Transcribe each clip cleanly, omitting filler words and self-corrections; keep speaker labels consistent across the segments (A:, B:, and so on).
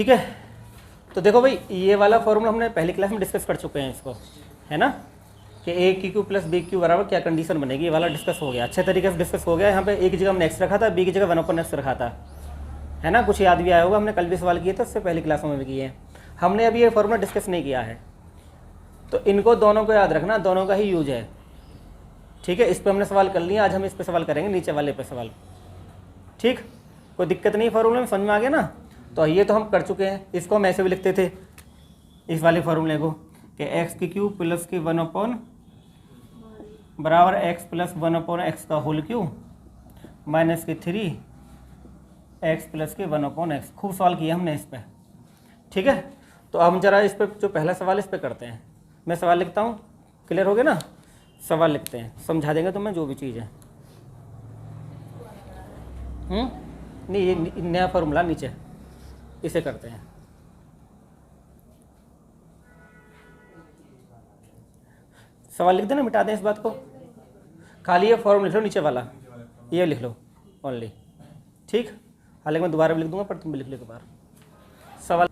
A: ठीक है, तो देखो भाई ये वाला फॉर्मूला हमने पहली क्लास में डिस्कस कर चुके हैं इसको, है ना, कि ए क्यू प्लस बी क्यू बराबर क्या कंडीशन बनेगी, ये वाला डिस्कस हो गया, अच्छे तरीके से डिस्कस हो गया। यहाँ पे एक जगह हमने एक्स रखा था, बी की जगह 1/x रखा था, है ना, कुछ याद भी आया होगा, हमने कल भी सवाल किए थे, उससे पहली क्लासों में भी किए हैं। हमने अभी ये फॉर्मूला डिस्कस नहीं किया है, तो इनको दोनों को याद रखना, दोनों का ही यूज है, ठीक है। इस पर हमने सवाल कर लिया, आज हम इस पर सवाल करेंगे, नीचे वाले पे सवाल, ठीक, कोई दिक्कत नहीं, फॉर्मूले में समझ में आ गया ना। तो ये तो हम कर चुके हैं, इसको हम ऐसे भी लिखते थे इस वाले फॉर्मूले को कि एक्स की क्यू प्लस की 1 बराबर एक्स प्लस 1/x का होल क्यू माइनस की 3x प्लस के 1/x। खूब सवाल किया हमने इस पर, ठीक है। तो अब हम जरा इस पर जो पहला सवाल इस पर करते हैं, मैं सवाल लिखता हूँ, क्लियर हो गया ना, सवाल लिखते हैं, समझा देंगे तुम्हें जो भी चीज़ है। नहीं ये नया फॉर्मूला नीचे, इसे करते हैं। सवाल लिख देना, मिटा दें इस बात को, खाली ये फॉर्मूला लिख लो नीचे वाला, ये लिख लो ओनली, ठीक। हालांकि मैं दोबारा भी लिख दूंगा, पर तुम भी लिख लो एक बार सवाल।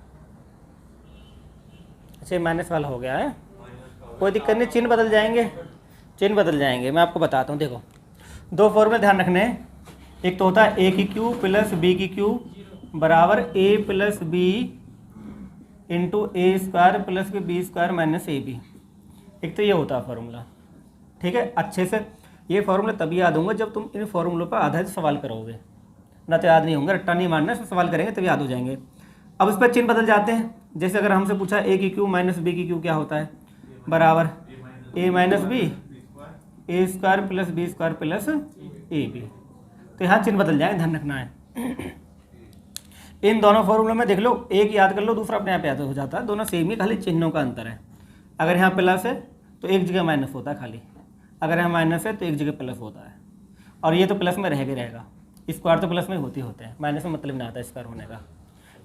A: अच्छा माइनस वाला हो गया है, कोई दिक्कत नहीं, चिन्ह बदल जाएंगे, चिन्ह बदल जाएंगे, मैं आपको बताता हूँ। देखो दो फॉर्मूले ध्यान रखने हैं, एक तो होता है ए की क्यू प्लस बी की क्यू बराबर a plus b into a square plus के b square minus a b, एक तो ये होता है फॉर्मूला, ठीक है। अच्छे से ये फॉर्मूला तभी याद होंगे जब तुम इन फॉर्मूलों पर आधारित सवाल करोगे, ना तो याद नहीं होंगे, रट्टा नहीं मारना, सवाल करेंगे तभी याद हो जाएंगे। अब इस पर चिन्ह बदल जाते हैं, जैसे अगर हमसे पूछा ए की क्यू माइनस बी की क्यू क्या होता है, बराबर A minus B A square plus B square plus A B, तो यहाँ चिन्ह बदल जाए, ध्यान रखना है। इन दोनों फॉर्मूलों में देख लो, एक याद कर लो, दूसरा अपने आप याद हो जाता है, दोनों सेम ही, खाली चिन्हों का अंतर है। अगर यहाँ प्लस है तो एक जगह माइनस होता है खाली, अगर यहाँ माइनस है तो एक जगह प्लस होता है, और ये तो प्लस में रहेगा, स्क्वायर तो प्लस में होते हैं, माइनस में मतलब नहीं आता स्क्वायर होने का,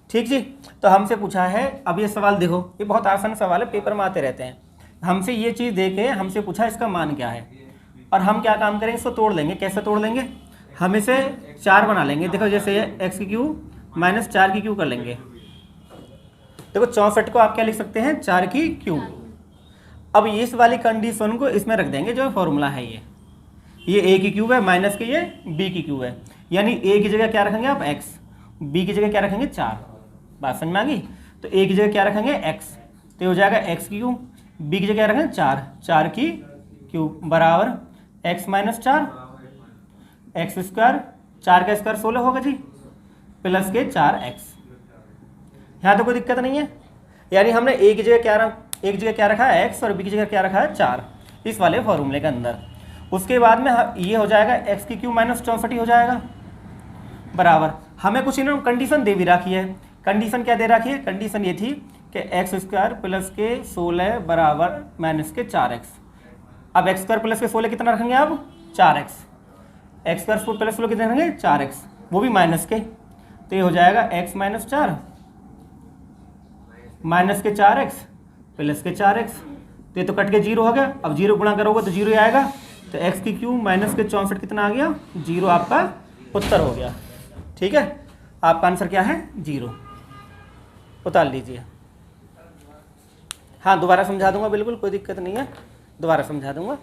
A: ठीक जी। तो हमसे पूछा है, अब ये सवाल देखो, ये बहुत आसान सवाल है, पेपर में आते रहते हैं। हमसे ये चीज़ देखे, हमसे पूछा इसका मान क्या है, और हम क्या काम करेंगे, इसको तोड़ लेंगे। कैसे तोड़ लेंगे, हम इसे 4 बना लेंगे। देखो जैसे ये एक्स की क्यू माइनस 4 की क्यू कर लेंगे, देखो 64 को आप क्या लिख सकते हैं, 4 की क्यू। अब इस वाली कंडीशन को इसमें रख देंगे, जो फॉर्मूला है ये ए की क्यूब है माइनस के ये बी की क्यूब है, यानी ए की जगह क्या रखेंगे आप x, बी की जगह क्या रखेंगे 4, बात समझ में आ गई। तो ए की जगह क्या रखेंगे x, तो हो जाएगा x की क्यूब, बी की जगह क्या रखेंगे 4 की क्यूब बराबर x माइनस 4 एक्स स्क्वायर, 4 का स्क्वायर 16 होगा जी, प्लस के 4x। यहाँ तो कोई दिक्कत नहीं है, यानी हमने एक जगह क्या रखा है x और बी की जगह क्या रखा है 4, इस वाले फॉर्मूले के अंदर। उसके बाद में ये हो जाएगा x की क्यूब माइनस 64 हो जाएगा, बराबर हमें कुछ इन्होंने कंडीशन दे भी रखी है। कंडीशन क्या दे रखी है, कंडीशन ये थी कि एक्स स्क्वायर प्लस के 16 बराबर माइनस के 4x। अब एक्स स्क्वायर प्लस के 16 कितना रखेंगे आप 4x, एक्स स्क्वायर प्लस 16 कितना रखेंगे 4x, वो भी माइनस के, तो ये हो जाएगा x माइनस 4 माइनस के 4x प्लस के 4x, तो ये तो कट के 0 हो गया। अब 0 गुणा करोगे तो 0 ही आएगा, तो x की क्यूब माइनस के 64 कितना आ गया 0, आपका उत्तर हो गया, ठीक है। आपका आंसर क्या है 0, उतार लीजिए। हाँ दोबारा समझा दूंगा, बिल्कुल कोई दिक्कत नहीं है, दोबारा समझा दूंगा।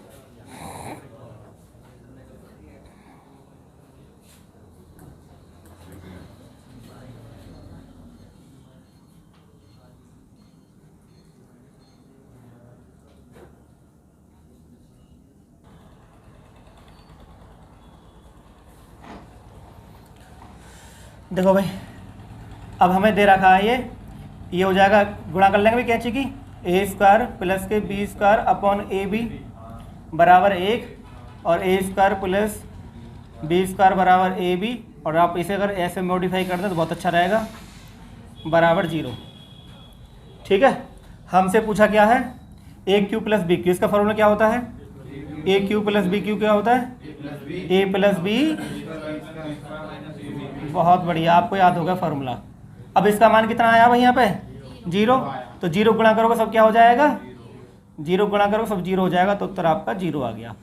A: देखो भाई, अब हमें दे रखा है ये हो जाएगा, गुणा कर लेंगे भाई क्या चाहिए कि ए स्क्वायर प्लस के b square upon a b बराबर 1, और a square plus B square बराबर ए बी, और आप इसे अगर ऐसे मॉडिफाई कर दें तो बहुत अच्छा रहेगा, बराबर 0, ठीक है। हमसे पूछा क्या है ए क्यू प्लस बी क्यू, इसका फॉर्मूला क्या होता है, ए क्यू प्लस बी क्यू क्या होता है, ए प्लस बी, बहुत बढ़िया, आपको याद होगा फॉर्मूला। अब इसका मान कितना आया भाई यहाँ पे 0, तो 0 गुणा करोगे सब क्या हो जाएगा, 0 गुणा करोगे सब 0 हो जाएगा, तो उत्तर आपका 0 आ गया।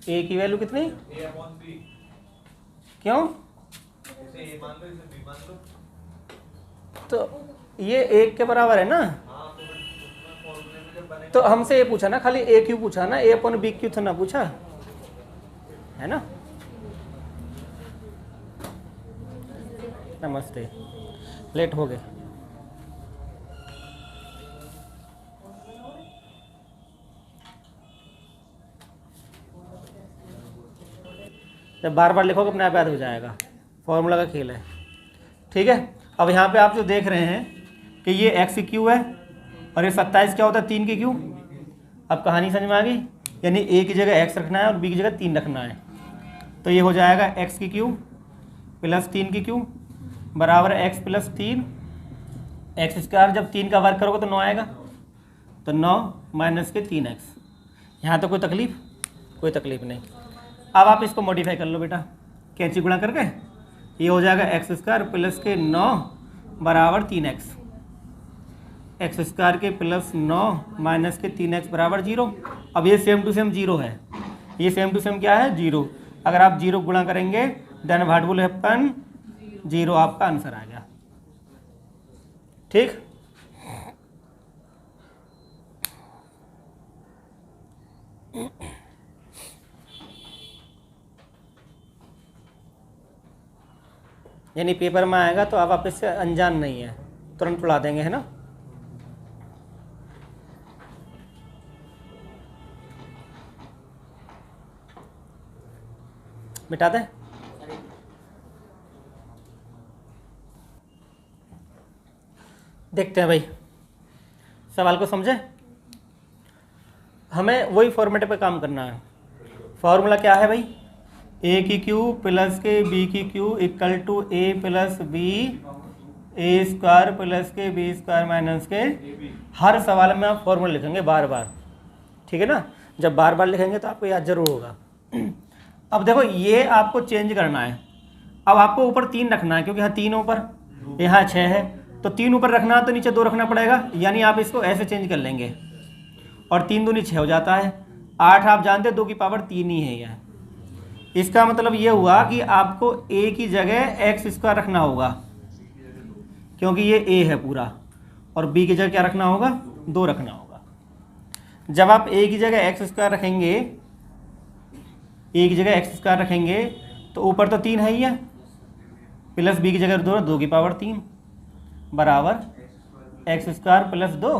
A: ए की वैल्यू कितनी, क्यों? तो ये 1 के बराबर है ना, तो हमसे ये पूछा ना, खाली ए क्यू पूछा ना, ए अपॉन बी क्यू था ना पूछा, है ना। नमस्ते, लेट हो गए। जब बार बार लिखोगे अपने आप याद हो जाएगा, फॉर्मूला का खेल है। ठीक है, अब यहाँ पे आप जो देख रहे हैं कि ये एक्स की क्यू है और ये 27 क्या होता है 3 की क्यू। अब कहानी समझ में आ गई, यानी ए की जगह एक्स रखना है और बी की जगह 3 रखना है। तो ये हो जाएगा एक्स की क्यू प्लस 3 की क्यू बराबर एक्स प्लस 3 एक्स स्क्वायर। जब 3 का वर्ग करोगे तो 9 आएगा, तो 9 माइनस के 3x। यहाँ तो कोई तकलीफ, कोई तकलीफ नहीं। अब आप इसको मॉडिफाई कर लो बेटा, कैंची गुणा करके ये हो जाएगा एक्स स्क्वायर प्लस के 9 बराबर 3x, एक्स स्क्वायर के प्लस 9 माइनस के 3x बराबर 0। अब ये सेम टू सेम 0 है, ये सेम टू सेम क्या है 0। अगर आप 0 गुणा करेंगे देन व्हाट विल हैपन, 0 आपका आंसर आ गया। ठीक, यानी पेपर में आएगा तो आप इससे अनजान नहीं है, तुरंत उड़ा देंगे, है ना। मिटा दें। देखते हैं भाई, सवाल को समझे। हमें वही फॉर्मेट पे काम करना है। फॉर्मूला क्या है भाई, ए की क्यू प्लस के बी की cube equal to a plus b A square plus के बी स्क्वायर माइनस के। हर सवाल में आप फॉर्मूला लिखेंगे बार बार, ठीक है ना। जब बार बार लिखेंगे तो आपको याद जरूर होगा। अब देखो ये आपको चेंज करना है। अब आपको ऊपर 3 रखना है, क्योंकि यहाँ 3 ऊपर, यहाँ 6 है, तो 3 ऊपर रखना है तो नीचे 2 रखना पड़ेगा। यानी आप इसको ऐसे चेंज कर लेंगे और 3 दूनी 6 हो जाता है। 8 आप जानते 2 की पावर 3 ही है यह। इसका मतलब ये हुआ कि आपको a की जगह एक्स स्क्वायर रखना होगा, क्योंकि ये a है पूरा, और b की जगह क्या रखना होगा 2 रखना होगा। जब आप a की जगह एक्स स्क्वायर रखेंगे, a की जगह एक्स स्क्वायर रखेंगे तो ऊपर तो 3 है ही है, प्लस b की जगह 2 की पावर 3 बराबर x square plus 2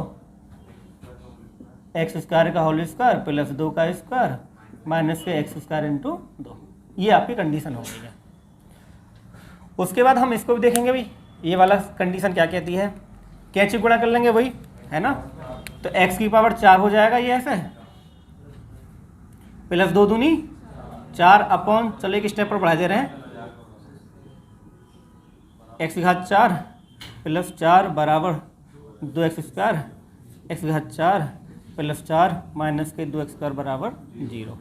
A: x square का होल स्क्वायर प्लस 2 का स्क्वायर माइनस के एक्स स्क्वायर इंटू 2। ये आपकी कंडीशन हो गई है। उसके बाद हम इसको भी देखेंगे भाई, ये वाला कंडीशन क्या कहती है। कैंची गुणा कर लेंगे वही, है ना। तो x की पावर 4 हो जाएगा ये ऐसे, प्लस 2 दूनी 4 अपॉन, चलो एक स्टेप पर बढ़ा दे रहे हैं, x की घात 4 प्लस 4 बराबर 2x स्क्वायर, x की घात 4 प्लस 4 माइनस के 2x स्क्वायर बराबर 0।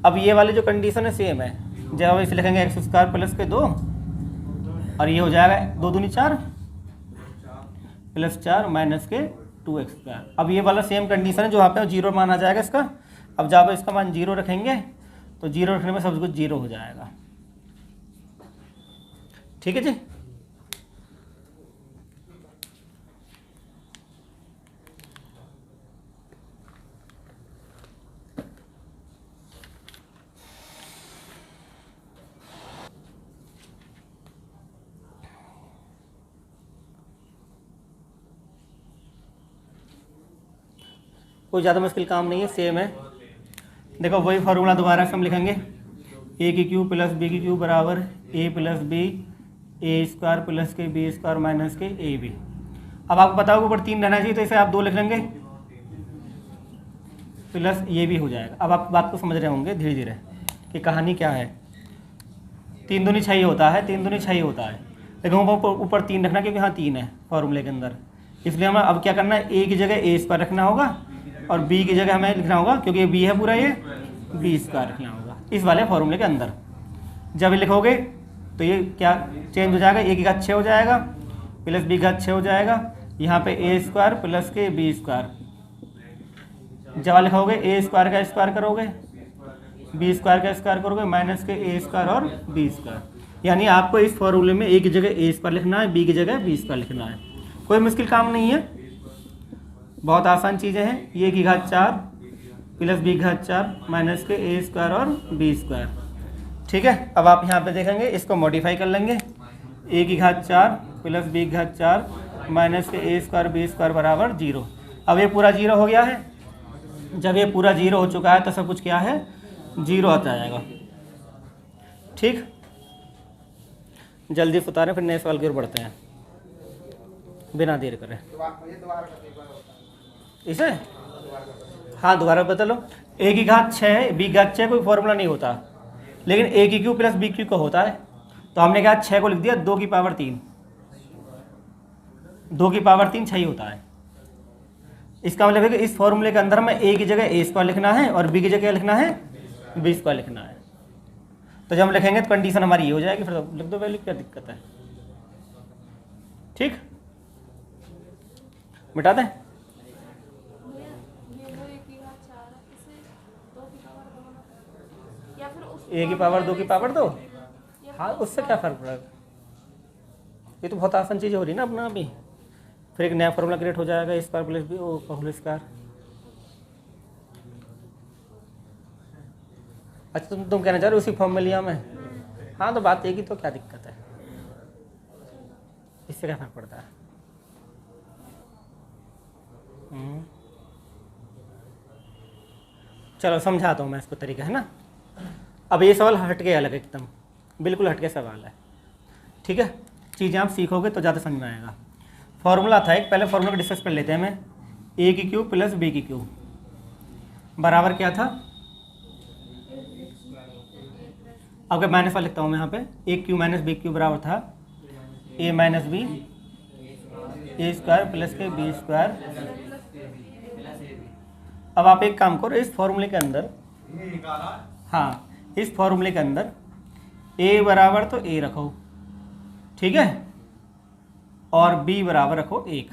A: अब ये वाली जो कंडीशन है सेम है, जब हम इसे लिखेंगे एक्स स्क्वायर प्लस के 2 और ये हो जाएगा 2 दूनी 4 प्लस 4 माइनस के 2x स्क्वायर। अब ये वाला सेम कंडीशन है जो यहाँ पे 0 माना जाएगा इसका। अब जब इसका मान 0 रखेंगे तो 0 रखने में सब कुछ 0 हो जाएगा। ठीक है जी। कोई ज़्यादा मुश्किल काम नहीं है, सेम है। देखो वही फार्मूला दोबारा से हम लिखेंगे, ए की क्यू प्लस बी की क्यू बराबर a plus b A square plus के बी स्क्वायर माइनस के ए बी। अब आपको पता होगा ऊपर 3 रहना चाहिए, तो इसे आप 2 लिख लेंगे प्लस ये भी हो जाएगा। अब आप बात को समझ रहे होंगे धीरे धीरे कि कहानी क्या है। 3 दूनी 6 होता है, 3 दूनी 6 होता है, लेकिन ऊपर 3 रखना, क्योंकि यहाँ 3 है फॉर्मूले के अंदर। इसलिए हमें अब क्या करना है, ए की जगह ए स्क्वायर रखना होगा और बी की जगह हमें लिखना होगा, क्योंकि ये बी है पूरा, ये बी स्क्वायर रखना होगा इस वाले फॉर्मूले के अंदर। जब ये लिखोगे तो ये क्या चेंज हो जाएगा, ए की घात 6 हो जाएगा प्लस बी की घात 6 हो जाएगा, यहाँ पे ए स्क्वायर प्लस के बी स्क्वायर। जब लिखोगे ए स्क्वायर का स्क्वायर करोगे बी स्क्वायर का स्क्वायर करोगे माइनस के ए स्क्वायर और बी स्क्वायर। यानी आपको इस फॉर्मूले में ए की जगह ए स्क्वायर लिखना है, बी की जगह बी स्क्वायर लिखना है। कोई मुश्किल काम नहीं है, बहुत आसान चीज़ें हैं। ए की घात 4 प्लस बी की घात 4 माइनस के ए स्क्वायर और बी स्क्वायर। ठीक है, अब आप यहाँ पे देखेंगे, इसको मॉडिफाई कर लेंगे। ए की घात 4 प्लस बी की घात 4 माइनस के ए स्क्वायर बी स्क्वायर बराबर 0। अब ये पूरा 0 हो गया है। जब ये पूरा 0 हो चुका है तो सब कुछ क्या है, 0 आता जाएगा। ठीक, जल्दी उतारें, फिर नए सवाल की ओर बढ़ते हैं बिना देर करें। इसे हाँ दोबारा बता लो। ए की घात 6 बी की घात 6 कोई फॉर्मूला नहीं होता, लेकिन ए की क्यू प्लस बी क्यू का होता है। तो हमने कहा 6 को लिख दिया 2 की पावर 3, 2 की पावर 3 6 ही होता है। इसका मतलब है कि इस फॉर्मूले के अंदर में ए की जगह ए स्क्वायर लिखना है और बी की जगह लिखना है बी स्क्वायर लिखना है। तो जब हम लिखेंगे तो कंडीशन हमारी ये हो जाएगी, फिर लिख दो वैल्यू, क्या दिक्कत है। ठीक, मिटा दें। ए की पावर 2 की पावर 2, हाँ उससे क्या फर्क पड़ेगा। ये तो बहुत आसान चीज़ हो रही ना अपना अभी। फिर एक नया फॉर्मूला क्रिएट हो जाएगा, square plus b whole square. अच्छा तुम कहना चाह रहे हो उसी फॉर्म में लिया मैं। हाँ तो बात एक ही, तो क्या दिक्कत है, इससे क्या फर्क पड़ता है। चलो समझाता हूँ मैं इसको तरीका, है ना। अब ये सवाल हट के अलग एकदम बिल्कुल हट के सवाल है। ठीक है, चीज़ें आप सीखोगे तो ज़्यादा समझ में आएगा। फॉर्मूला था एक, पहले फॉर्मूला को डिस्कस कर लेते हैं। मैं ए की क्यू प्लस बी की क्यू बराबर क्या था, अब माइनस वाला लिखता हूँ मैं यहाँ पे। ए क्यू माइनस बी क्यू बराबर था ए माइनस बी ए स्क्वायर प्लस के बी स्क्वायर। अब आप एक काम करो, इस फॉर्मूले के अंदर, हाँ इस फॉर्मूले के अंदर ए बराबर तो ए रखो, ठीक है, और बी बराबर रखो 1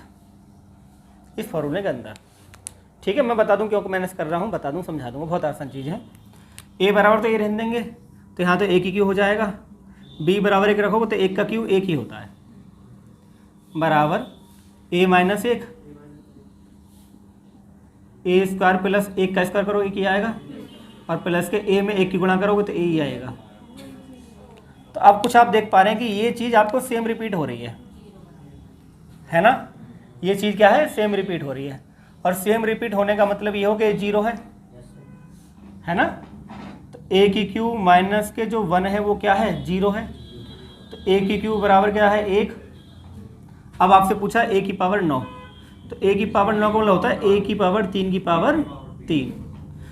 A: इस फॉर्मूले के अंदर। ठीक है, मैं बता दूं क्यों मैनेज कर रहा हूं, बता दूं, समझा दूंगा, बहुत आसान चीज़ है। ए बराबर तो ए रहने देंगे, तो यहाँ तो ए की क्यू हो जाएगा। बी बराबर 1 रखोगे तो 1 का क्यू 1 ही होता है, बराबर A minus 1 A square plus 1 का स्क्वायर करोगे 1 ही आएगा, और प्लस के ए में 1 की गुणा करोगे तो ए ही आएगा। तो अब कुछ आप देख पा रहे हैं कि ये चीज़ आपको सेम रिपीट हो रही है ना। ये चीज़ क्या है, सेम रिपीट हो रही है। और सेम रिपीट होने का मतलब ये हो कि 0 है ना। तो ए की क्यू माइनस के जो 1 है वो क्या है, 0 है। तो ए की क्यू बराबर क्या है, 1। अब आपसे पूछा ए की पावर 9, तो ए की पावर 9 का मतलब होता है ए की पावर 3 की पावर 3।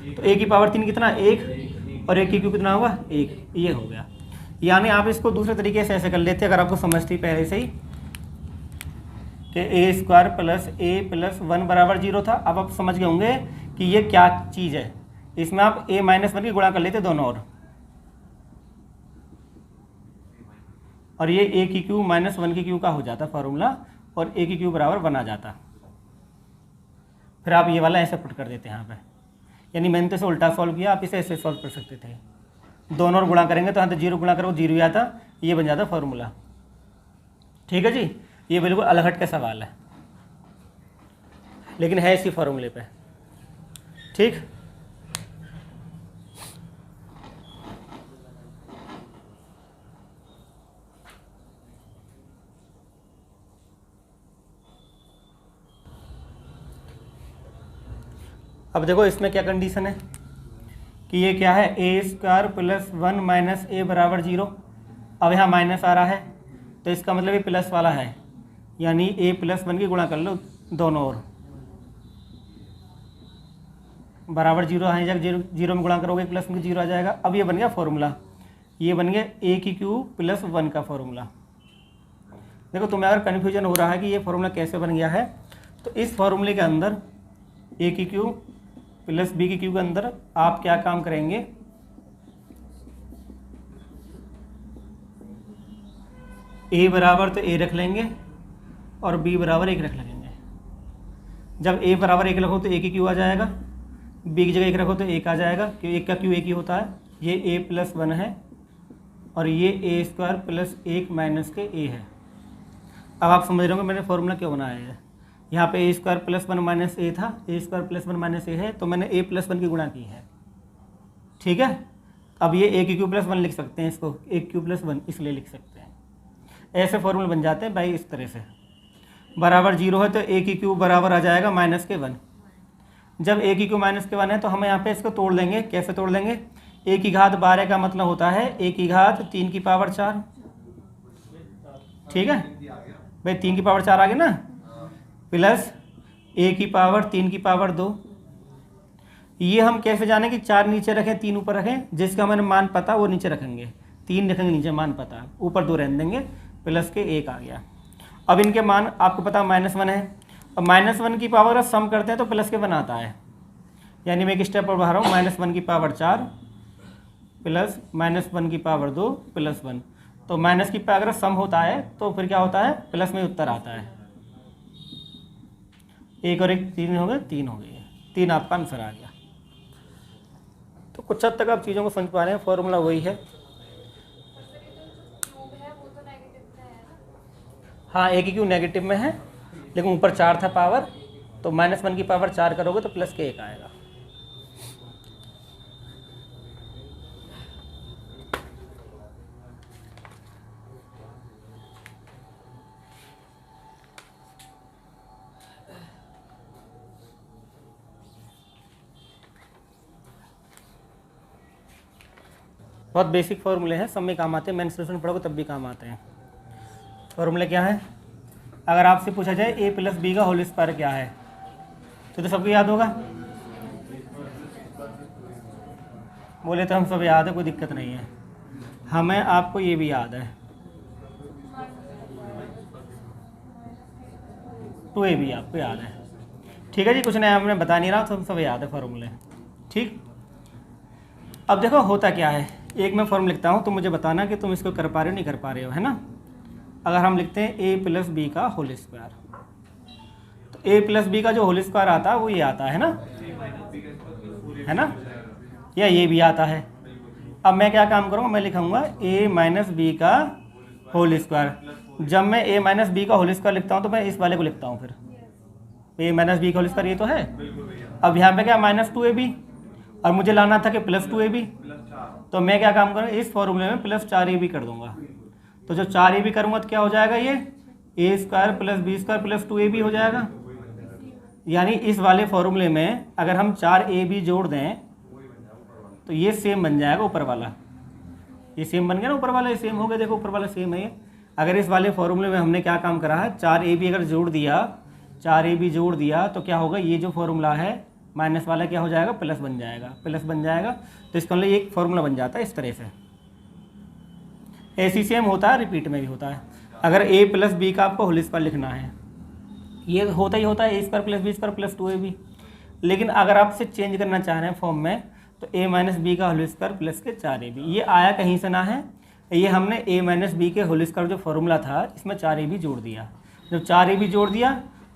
A: तो ए की पावर 3 कितना, 1, और ए की क्यू कितना होगा, 1। ये हो गया। यानी आप इसको दूसरे तरीके से ऐसे कर लेते अगर आपको समझती पहले से ही कि a square plus A plus 1 बराबर 0 था। अब आप समझ गए होंगे कि ये क्या चीज़ है। इसमें आप ए माइनस 1 की गुणा कर लेते दोनों और ये ए की क्यू माइनस 1 की क्यू का हो जाता फॉर्मूला, और ए की क्यू बराबर 1 आ जाता। फिर आप ये वाला ऐसे पुट कर देते हैं यहाँ पे। यानी मैंने तो इसे उल्टा सॉल्व किया, आप इसे ऐसे सॉल्व कर सकते थे। दोनों गुणा करेंगे तो यहाँ तो 0 गुणा करो 0 ही आता, ये बन जाता फॉर्मूला। ठीक है जी, ये बिल्कुल अलग हट का सवाल है, लेकिन है इसी फॉर्मूले पे। ठीक, अब देखो इसमें क्या कंडीशन है कि ये क्या है, ए स्क्वायर प्लस 1 माइनस ए बराबर 0। अब यहाँ माइनस आ रहा है तो इसका मतलब ये प्लस वाला है, यानी ए प्लस 1 की गुणा कर लो दोनों ओर, बराबर 0 आ जाएगा। 0 में गुणा करोगे प्लस 1 0 आ जाएगा। अब ये बन गया फॉर्मूला, ये बन गया ए की क्यू प्लस 1 का फॉर्मूला। देखो तुम्हें अगर कन्फ्यूजन हो रहा है कि ये फॉर्मूला कैसे बन गया है, तो इस फॉर्मूले के अंदर ए की क्यू प्लस बी की क्यू के अंदर आप क्या काम करेंगे, ए बराबर तो ए रख लेंगे और बी बराबर 1 रख लेंगे। जब ए बराबर 1 रखो तो ए की क्यू आ जाएगा, बी की जगह 1 रखो तो 1 आ जाएगा, क्यों 1 का क्यू 1 ही होता है। ये a+1 है और ये a² प्लस 1 माइनस के a है। अब आप समझ रहे होंगे मैंने फॉर्मूला क्यों बनाया है। यहाँ पे a² प्लस 1 माइनस a था, a² प्लस 1 माइनस a है, तो मैंने a+1 की गुणा की है। ठीक है, अब ये a की क्यू प्लस 1 लिख सकते हैं, इसको a क्यू प्लस 1 इसलिए लिख सकते हैं। ऐसे फॉर्मूले बन जाते हैं भाई इस तरह से। बराबर 0 है तो a की क्यू बराबर आ जाएगा माइनस के 1। जब a की क्यू माइनस के 1 है तो हम यहाँ पे इसको तोड़ लेंगे। कैसे तोड़ लेंगे, a की घात 12 का मतलब होता है a की घात 3 की पावर 4। ठीक है भाई, 3 की पावर 4 आ गया ना, प्लस a की पावर 3 की पावर 2। ये हम कैसे जाने कि 4 नीचे रखें 3 ऊपर रखें, जिसका हमें मान पता वो नीचे रखेंगे, 3 रखेंगे नीचे मान पता, ऊपर 2 रहने देंगे, प्लस के 1 आ गया। अब इनके मान आपको पता -1 है, और -1 की पावर सम करते हैं तो प्लस के 1 आता है। यानी मैं एक स्टेप और बढ़ा रहा हूँ, -1 की पावर 4 प्लस -1 की पावर 2 प्लस 1। तो माइनस की अगर सम होता है तो फिर क्या होता है, प्लस में उत्तर आता है। 1 और 1 3 हो गए, 3 हो गई, 3 आपका आंसर आ गया। तो कुछ हद तक आप चीज़ों को समझ पा रहे हैं, फॉर्मूला वही है। हाँ, a की क्यू नेगेटिव में है, लेकिन ऊपर 4 था पावर, तो -1 की पावर 4 करोगे तो प्लस के 1 आएगा। बहुत बेसिक फॉर्मूले हैं, सब में काम आते हैं, मेंस्ट्रुएशन पढ़ोगे तब भी काम आते हैं। फॉर्मूले क्या है, अगर आपसे पूछा जाए a प्लस बी का होल स्क्वायर क्या है तो सबको याद होगा। बोले तो हम सब याद है, कोई दिक्कत नहीं है। हमें आपको ये भी याद है, 2ab आपको याद है। ठीक है जी, कुछ नहीं हमने बता नहीं रहा, तो हम सब याद है फॉर्मूले। ठीक, अब देखो होता क्या है, एक मैं फॉर्मूला लिखता हूँ तो मुझे बताना कि तुम इसको कर पा रहे हो नहीं कर पा रहे हो, है ना। अगर हम लिखते हैं a प्लस बी का होल स्क्वायर, तो a प्लस बी का जो होल स्क्वायर आता है वो ये आता है ना, या ये भी आता है। अब मैं क्या काम करूँगा, मैं लिखूँगा a माइनस बी का होल स्क्वायर। जब मैं a माइनस बी का होल स्क्वायर लिखता हूँ तो मैं इस वाले को लिखता हूँ, फिर a माइनस बी का होल स्क्वायर ये तो है। अब यहाँ पे क्या -2ab, और मुझे लाना था कि +2ab, तो मैं क्या काम करूँगा, इस फॉर्मूले में +4ab कर दूंगा। तो जो 4ab करूँगा तो क्या हो जाएगा, ये a² plus b² plus 2ab हो जाएगा। यानी इस वाले फॉर्मूले में अगर हम 4ab जोड़ दें तो ये सेम बन जाएगा ऊपर वाला, ये सेम बन गया ना, ऊपर वाला ये सेम हो गया, देखो ऊपर वाला सेम है ये। अगर इस वाले फॉर्मूले में हमने क्या काम करा है, 4ab अगर जोड़ दिया, 4ab जोड़ दिया तो क्या होगा, ये जो फॉर्मूला है माइनस वाला क्या हो जाएगा, प्लस बन जाएगा, प्लस बन जाएगा। तो इसका मतलब एक फॉर्मूला बन जाता है इस तरह से। ऐसी सेम होता है, रिपीट में भी होता है। अगर a प्लस बी का आपको होल स्क्वायर लिखना है, ये होता ही होता है a² plus b² plus 2ab। लेकिन अगर आप इसे चेंज करना चाह रहे हैं फॉर्म में, तो a माइनस बी का होल स्क्वायर प्लस के 4ab, ये आया कहीं से ना है, ये हमने a माइनस बी के होल स्क्वायर जो फॉर्मूला था इसमें 4ab जोड़ दिया। जब 4ab जोड़ दिया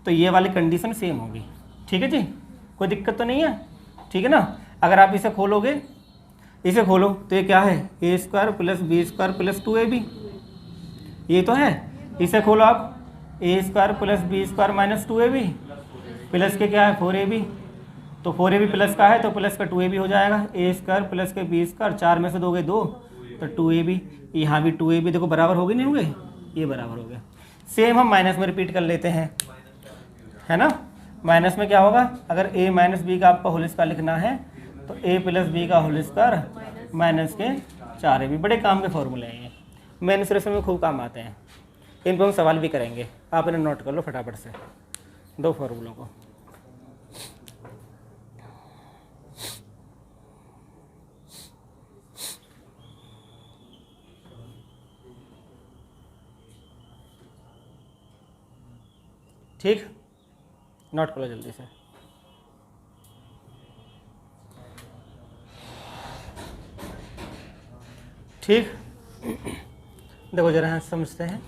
A: तो ये वाली कंडीशन सेम होगी। ठीक है जी, कोई दिक्कत तो नहीं है, ठीक है ना। अगर आप इसे खोलोगे, इसे खोलो तो ये क्या है, a² plus b² plus 2ab, ये तो है। इसे खोलो आप, a² plus b² minus 2ab plus के क्या है 4ab, तो 4ab प्लस का है तो प्लस का 2ab हो जाएगा। a² प्लस के b², 4 में से दोगे 2 तो 2ab, यहाँ भी 2ab, देखो बराबर हो गए नहीं हो गए, ये बराबर हो गए। सेम हम माइनस में रिपीट कर लेते हैं, है ना। माइनस में क्या होगा, अगर a माइनस बी का आपको होल स्क्वायर लिखना है तो a प्लस बी का होल स्क्वायर माइनस के 4ab। बड़े काम के फॉर्मूले हैं ये, मेंस्ट्रुएशन में खूब काम आते हैं। इन पर हम सवाल भी करेंगे, आप इन्हें नोट कर लो फटाफट से, दो फॉर्मूलों को। ठीक, नोट कर लो जल्दी से। ठीक, देखो जरा समझते हैं।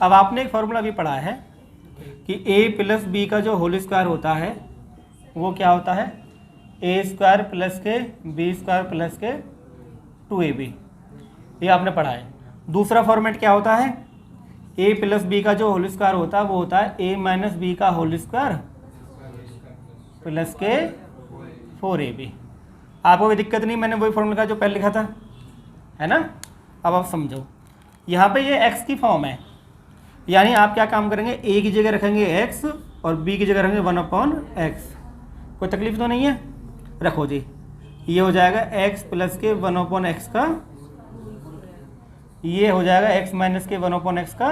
A: अब आपने एक फॉर्मूला भी पढ़ा है कि a प्लस बी का जो होल स्क्वायर होता है वो क्या होता है, ए स्क्वायर प्लस के बी स्क्वायर प्लस के 2ab, ये आपने पढ़ा है। दूसरा फॉर्मेट क्या होता है, ए प्लस बी का जो होल स्क्वायर होता है वो होता है ए माइनस बी का होल स्क्वायर प्लस के 4ab। आपको कोई दिक्कत नहीं, मैंने वही फॉर्मूला जो पहले लिखा था, है ना। अब आप समझो, यहाँ पे ये x की फॉर्म है, यानी आप क्या काम करेंगे, a की जगह रखेंगे x और b की जगह रखेंगे 1/x। कोई तकलीफ तो नहीं है, रखो जी। ये हो जाएगा x प्लस के 1/x का, ये हो जाएगा x माइनस के 1/x का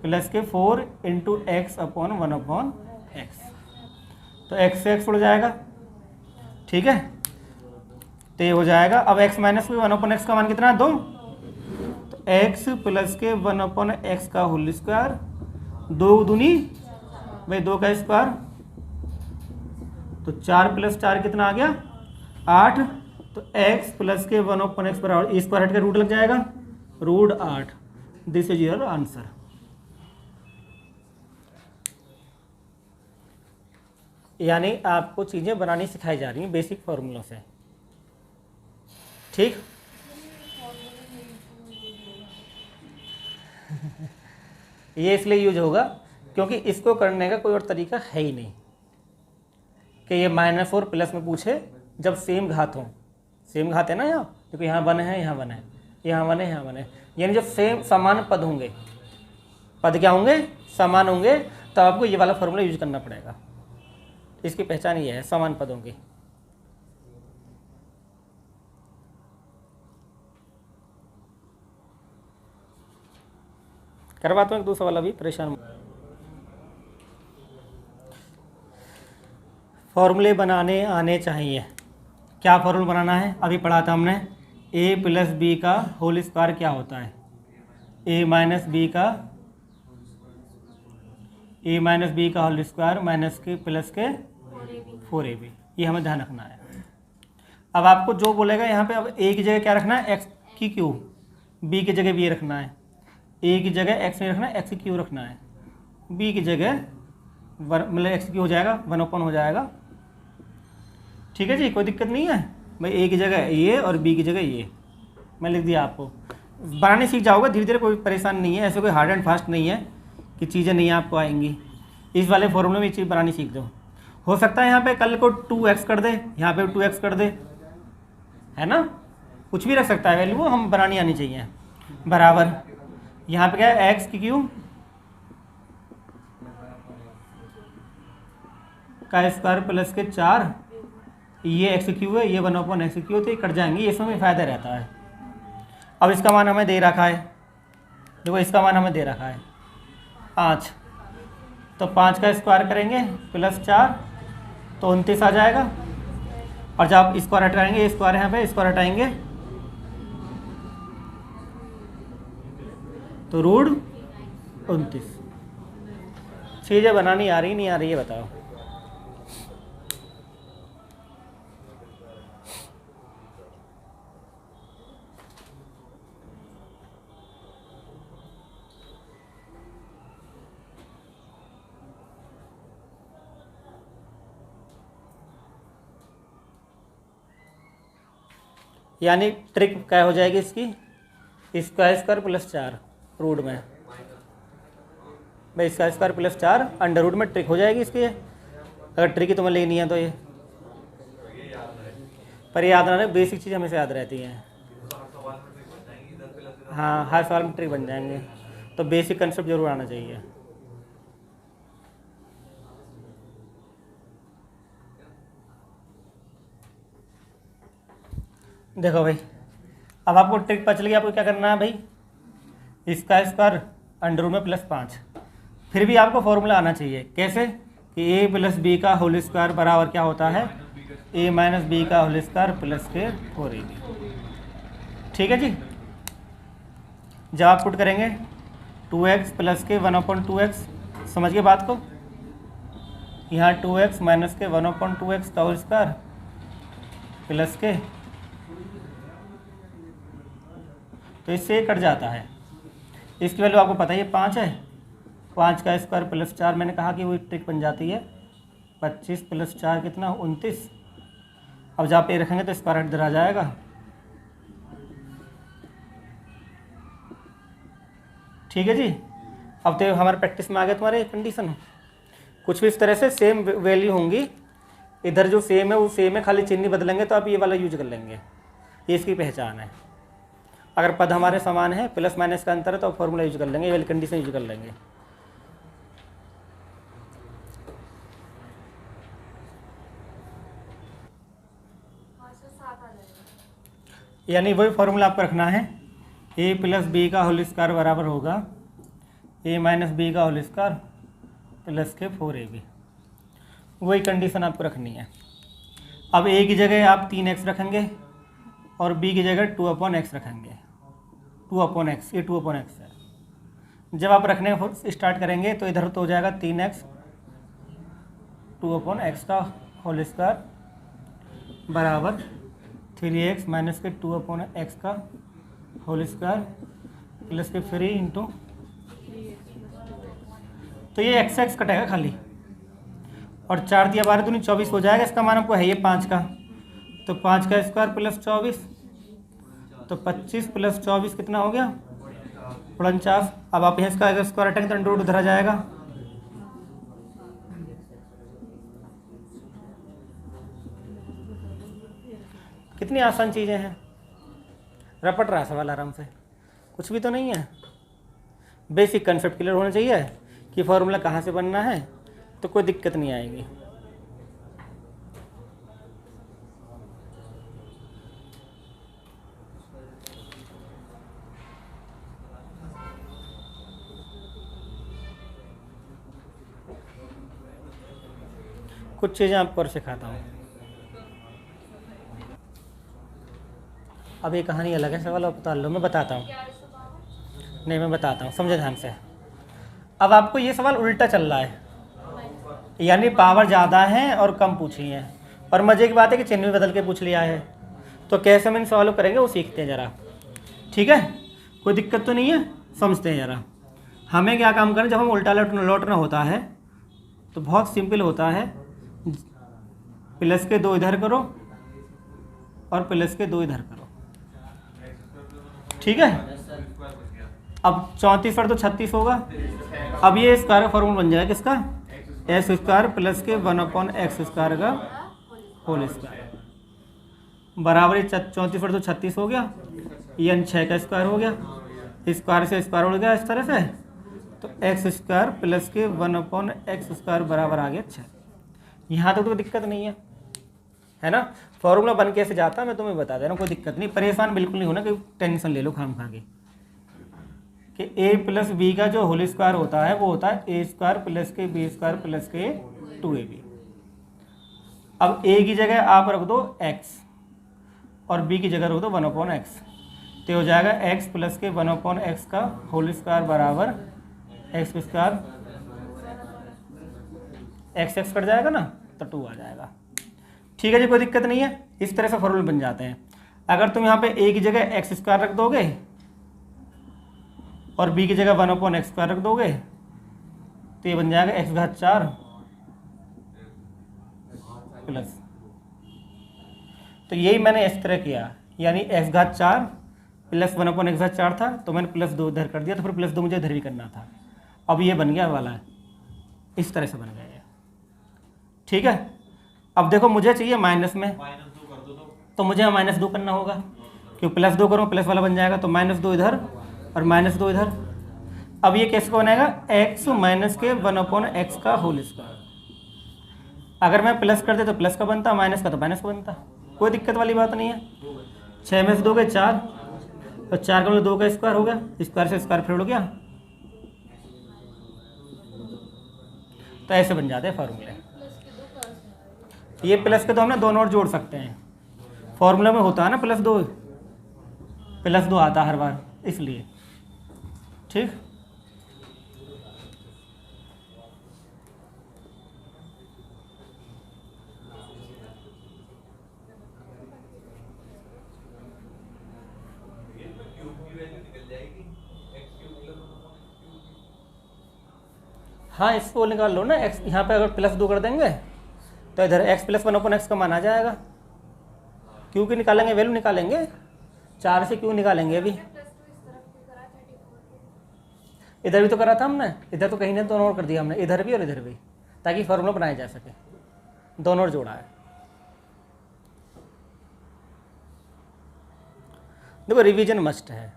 A: प्लस के 4 इंटू एक्स अपॉन 1/x। तो x से x उड़ जाएगा, ठीक है। तो ये हो जाएगा, अब x माइनस के 1/x का मान कितना है, 2। तो x प्लस के 1/x का होल स्क्वायर, 2 दूनी भाई 2 का स्क्वायर, तो 4 प्लस 4 कितना आ गया, 8। तो x प्लस के 1/x बराबर, स्क्वायर हट के रूट लग जाएगा, root 8। This is your answer. यानी आपको चीज़ें बनानी सिखाई जा रही हैं बेसिक फॉर्मूलों से, ठीक। ये इसलिए यूज होगा क्योंकि इसको करने का कोई और तरीका है ही नहीं कि ये माइनस और प्लस में पूछे जब सेम घात हो। सेम घात है ना, यहाँ क्योंकि यहाँ 1 है, यहाँ 1 है, यहाँ 1 है, यहाँ 1 है, यानी जब सेम समान पद होंगे, पद क्या होंगे, समान होंगे, तो आपको ये वाला फॉर्मूला यूज करना पड़ेगा। इसकी पहचान ये है, समान पदों की। करवाता हूँ एक दूसरा वाला भी, परेशान। फॉर्मूले बनाने आने चाहिए। क्या फॉर्मूला बनाना है, अभी पढ़ा था हमने, a प्लस बी का होल स्क्वायर क्या होता है, a माइनस बी का होल स्क्वायर माइनस के प्लस के 4ab। ये हमें ध्यान रखना है। अब आपको जो बोलेगा यहाँ पे, अब a की जगह क्या रखना है, x की क्यू, b की जगह b रखना है, a की जगह x नहीं रखना है, x की क्यू रखना है, b की जगह मतलब x की हो जाएगा 1/, हो जाएगा, ठीक है जी। कोई दिक्कत नहीं है भाई, a की जगह ये और b की जगह ये मैं लिख दिया। आपको बनाने सीख जाओगे धीरे धीरे, कोई परेशान नहीं है, ऐसे कोई हार्ड एंड फास्ट नहीं है कि चीज़ें नहीं आपको आएंगी। इस वाले फॉर्मूले में चीज़ बनानी सीख दो। हो सकता है यहाँ पे कल को 2x कर दे, यहाँ पे 2x कर दे, है ना, कुछ भी रख सकता है वैल्यू, हम बनानी आनी चाहिए। बराबर यहाँ पे क्या है, x की क्यू का स्क्वायर प्लस के 4, ये x क्यू है, ये 1/x क्यू, तो ये कट जाएंगे, इसमें भी फायदा रहता है। अब इसका मान हमें दे रखा है, देखो इसका मान हमें दे रखा है 5, तो 5 का स्क्वायर करेंगे प्लस 4 तो 29 आ जाएगा। और जब आप स्क्वायर हटाएंगे, स्क्वायर यहाँ पे स्क्वायर हटाएंगे तो रूट 29। चीज़ें बनानी आ रही नहीं आ रही है बताओ। यानी ट्रिक क्या हो जाएगी इसकी, इसका स्क्वायर प्लस 4 रूट में, भाई इसका स्क्वायर प्लस 4 अंडर रूट में ट्रिक हो जाएगी इसकी। अगर ट्रिक ही तुम्हें लेनी है तो ये, पर याद रहना बेसिक चीज़ हमेशा याद रहती हैं। हाँ, हर सवाल में ट्रिक बन जाएंगे, तो बेसिक कंसेप्ट जरूर आना चाहिए। देखो भाई, अब आपको ट्रिक पता चल गई, आपको क्या करना है भाई, इसका स्क्वायर अंडर रूट में प्लस 5। फिर भी आपको फॉर्मूला आना चाहिए, कैसे कि a प्लस बी का होल स्क्वायर बराबर क्या होता है, a माइनस बी का होल स्क्वायर प्लस के 4ab। ठीक है जी। जब आप पुट करेंगे 2x प्लस के 1/2x, समझ गए बात को, यहाँ 2x माइनस के 1/2x का होल स्क्वायर प्लस के, तो इससे कट जाता है। इसकी वैल्यू आपको पता ही है 5 है, 5 का स्क्वायर प्लस 4, मैंने कहा कि वो ट्रिक बन जाती है। 25 प्लस 4 कितना 29। अब जहाँ पे रखेंगे तो स्क्वायर हट इधर आ जाएगा। ठीक है जी। अब तो हमारे प्रैक्टिस में आ गया तुम्हारे कंडीशन। कुछ भी इस तरह से सेम वैल्यू होंगी, इधर जो सेम है वो सेम है, खाली चिन्ह बदलेंगे तो आप ये वाला यूज कर लेंगे, ये इसकी पहचान है। अगर पद हमारे समान है, प्लस माइनस का अंतर है, तो फॉर्मूला यूज कर लेंगे, ये वाली कंडीशन यूज कर लेंगे। यानी वही फॉर्मूला आपको रखना है, ए प्लस बी का होल स्क्वायर बराबर होगा ए माइनस बी का होल स्क्वायर प्लस के 4ab। वही कंडीशन आपको रखनी है। अब ए की जगह आप 3x रखेंगे और बी की जगह 2/x रखेंगे। 2/x, ये 2/x है। जब आप रखने स्टार्ट करेंगे तो इधर तो हो जाएगा 3x 2/x का होल स्क्वायर बराबर 3x माइनस के 2/x का होल स्क्वायर प्लस के 3 इंटू, तो ये x कटेगा खाली, और 4 दिया 12 दूनी 24 हो जाएगा। इसका मान आपको है ये 5 का, तो 5 का स्क्वायर प्लस 24, तो 25 प्लस 24 कितना हो गया 49। अब आप यहाँ इसका अगर स्क्वायर हटेंगे तो अंडर रूट उधर आ जाएगा। कितनी आसान चीज़ें हैं, रपट रहा सवाल आराम से, कुछ भी तो नहीं है। बेसिक कंसेप्ट क्लियर होना चाहिए कि फॉर्मूला कहाँ से बनना है, तो कोई दिक्कत नहीं आएगी। कुछ चीज़ें आपको और सिखाता हूँ। अब ये कहानी अलग है, सवाल आप बता लो, मैं बताता हूँ। नहीं, मैं बताता हूँ, समझे ध्यान से। अब आपको ये सवाल उल्टा चल रहा है, यानी पावर ज़्यादा है और कम पूछी है, और मज़े की बात है कि चिन्ह भी बदल के पूछ लिया है। तो कैसे हम इन सवालों करेंगे वो सीखते हैं ज़रा, ठीक है। कोई दिक्कत तो नहीं है, समझते हैं ज़रा। हमें क्या काम करना, जब हम उल्टा लौटना होता है तो बहुत सिंपल होता है, प्लस के 2 इधर करो और प्लस के 2 इधर करो, ठीक है। अब 34 पर तो 36 होगा। अब ये स्क्वायर का फॉर्मूला बन जाएगा किसका, एक्स स्क्वायर प्लस के 1/x स्क्वायर का होल स्क्वायर बराबर 34 पर तो 36 हो गया, ये 6 का स्क्वायर हो गया, स्क्वायर से स्क्वायर उड़ गया इस तरह से, तो एक्स स्क्वायर प्लस के 1/x स्क्वायर बराबर आ गया 6। यहाँ तक तो दिक्कत नहीं है ना। फॉर्मूला बन कैसे जाता है मैं तुम्हें बता दे रहा हूँ, कोई दिक्कत नहीं, परेशान बिल्कुल नहीं होना, कि टेंशन ले लो खाम खा के, कि ए प्लस बी का जो होल स्क्वायर होता है वो होता है ए स्क्वायर प्लस के बी स्क्वायर प्लस के 2ab। अब ए की जगह आप रख दो x और बी की जगह रख दो 1/x, तो हो जाएगा x प्लस के 1/x का होल स्क्वायर बराबर एक्स स्क्वायर, x कट जाएगा ना तो 2 आ जाएगा। ठीक है जी, कोई दिक्कत नहीं है। इस तरह से फॉर्मूले बन जाते हैं। अगर तुम यहाँ पे a की जगह एक्स स्क्वायर रख दोगे और b की जगह 1/x स्क्वायर रख दोगे तो ये बन जाएगा x⁴ प्लस, तो यही मैंने इस तरह किया, यानी x⁴ प्लस 1/x⁴ था तो मैंने प्लस 2 इधर कर दिया, तो फिर प्लस 2 मुझे इधर भी करना था। अब ये बन गया वाला, इस तरह से बन गया ये, ठीक है। अब देखो मुझे चाहिए माइनस में, तो मुझे -2 करना होगा, क्योंकि प्लस 2 करूँ प्लस वाला बन जाएगा, तो -2 इधर और -2 इधर। अब ये कैसे बनाएगा, x माइनस के 1/x का होल स्क्वायर। अगर मैं प्लस कर दे तो प्लस का बनता, माइनस का तो माइनस का बनता, कोई दिक्कत वाली बात नहीं है। 6 में से 2 गए 4, तो 4 का मतलब 2 का स्क्वायर हो गया, स्क्वायर से स्क्वायर फिर हो गया, तो ऐसे बन जाते हैं फार्मूले। ये प्लस के तो हम ना दोनों और जोड़ सकते हैं, फॉर्मूला में होता है ना +2 आता हर बार, इसलिए ठीक। हाँ, इसको निकाल लो ना, x यहाँ पे अगर +2 कर देंगे तो इधर x प्लस 1/x का मान आ जाएगा। q की निकालेंगे, वैल्यू निकालेंगे, 4 से q निकालेंगे अभी। इधर भी तो करा था हमने, इधर तो कहीं ने दोनों और कर दिया हमने, इधर भी और इधर भी, ताकि फॉर्मूला बनाया जा सके। दोनों और जोड़ा है। देखो रिवीजन मस्ट है।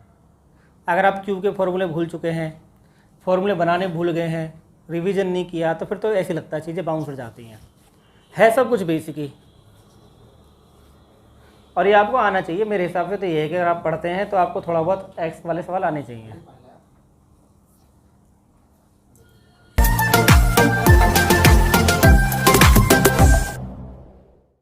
A: अगर आप क्यू के फॉर्मूले भूल चुके हैं, फॉर्मूले बनाने भूल गए हैं, रिवीजन नहीं किया, तो फिर तो ऐसे लगता है चीज़ें बाउंस हो जाती हैं। है सब कुछ बेसिक ही, और ये आपको आना चाहिए। मेरे हिसाब से तो ये है कि अगर आप पढ़ते हैं तो आपको थोड़ा बहुत एक्स वाले सवाल आने चाहिए।